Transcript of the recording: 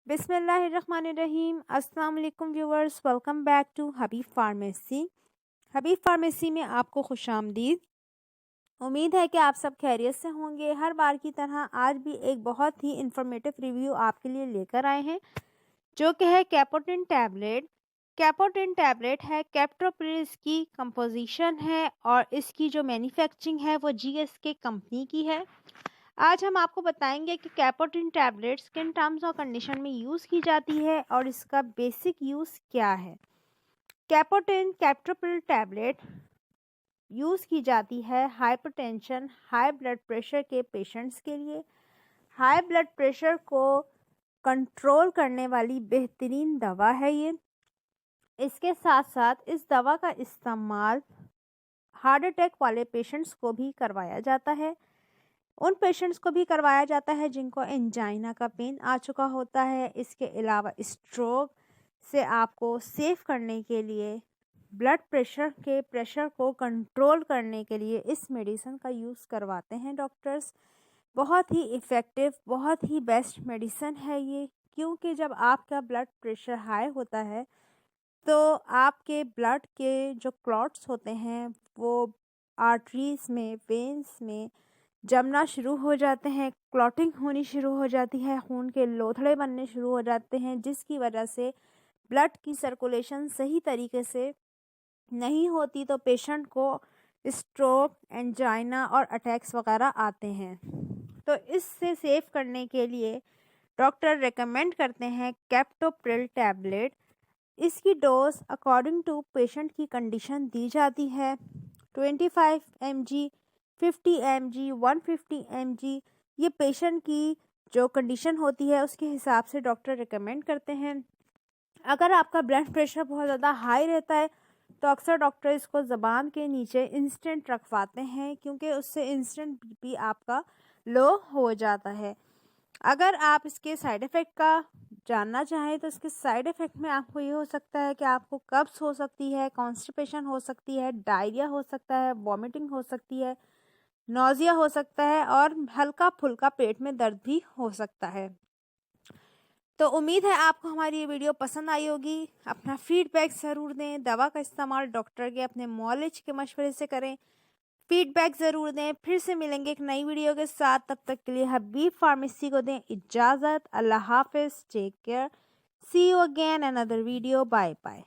बिस्मिल्लाहिर्रहमानिर्रहीम। अस्सलाम वालेकुम viewers, welcome back to Habib pharmacy. Habib pharmacy में आपको खुशामदीद। उम्मीद है कि आप सब खैरियत से होंगे। हर बार की तरह आज भी एक बहुत ही इंफॉर्मेटिव रिव्यू आपके लिए लेकर आए हैं, जो कि है कैपोटिन टैबलेट। कैपोटिन टैबलेट है कैप्टोप्रिल की कंपोजिशन है और इसकी जो मैन्युफैक्चरिंग है वो जीएसके कंपनी की है। आज हम आपको बताएंगे कि कैपोटिन टैबलेट्स किन टर्म्स और कंडीशन में यूज़ की जाती है और इसका बेसिक यूज़ क्या है। कैपोटिन कैप्टोप्रिल टैबलेट यूज़ की जाती है हाइपरटेंशन, हाई ब्लड प्रेशर के पेशेंट्स के लिए। हाई ब्लड प्रेशर को कंट्रोल करने वाली बेहतरीन दवा है ये। इसके साथ साथ इस दवा का इस्तेमाल हार्ट अटैक वाले पेशेंट्स को भी करवाया जाता है। उन पेशेंट्स को भी करवाया जाता है जिनको एंजाइना का पेन आ चुका होता है। इसके अलावा स्ट्रोक से आपको सेव करने के लिए, ब्लड प्रेशर को कंट्रोल करने के लिए इस मेडिसिन का यूज़ करवाते हैं डॉक्टर्स। बहुत ही इफ़ेक्टिव, बहुत ही बेस्ट मेडिसिन है ये, क्योंकि जब आपका ब्लड प्रेशर हाई होता है तो आपके ब्लड के जो क्लॉट्स होते हैं वो आर्टरीज में, वेन्स में जमना शुरू हो जाते हैं, क्लॉटिंग होनी शुरू हो जाती है, खून के लोथड़े बनने शुरू हो जाते हैं, जिसकी वजह से ब्लड की सर्कुलेशन सही तरीके से नहीं होती तो पेशेंट को स्ट्रोक, एंजाइना और अटैक्स वगैरह आते हैं। तो इससे सेव करने के लिए डॉक्टर रेकमेंड करते हैं कैप्टोप्रिल टैबलेट। इसकी डोज अकॉर्डिंग टू पेशेंट की कंडीशन दी जाती है। 25 mg, 50 mg, 150 mg, ये पेशेंट की जो कंडीशन होती है उसके हिसाब से डॉक्टर रिकमेंड करते हैं। अगर आपका ब्लड प्रेशर बहुत ज़्यादा हाई रहता है तो अक्सर डॉक्टर इसको ज़बान के नीचे इंस्टेंट रखवाते हैं, क्योंकि उससे इंस्टेंट बीपी आपका लो हो जाता है। अगर आप इसके साइड इफ़ेक्ट का जानना चाहें तो इसके साइड इफ़ेक्ट में आपको ये हो सकता है कि आपको कब्ज़ हो सकती है, कॉन्स्टिपेशन हो सकती है, डायरिया हो सकता है, वॉमिटिंग हो सकती है, नौजिया हो सकता है और हल्का फुल्का पेट में दर्द भी हो सकता है। तो उम्मीद है आपको हमारी ये वीडियो पसंद आई होगी। अपना फीडबैक ज़रूर दें। दवा का इस्तेमाल डॉक्टर के अपने नॉलेज के मशवरे से करें। फीडबैक ज़रूर दें। फिर से मिलेंगे एक नई वीडियो के साथ। तब तक के लिए हबीब फार्मेसी को दें इजाज़त। अल्लाह हाफिज़, take care, see you again another video, bye bye.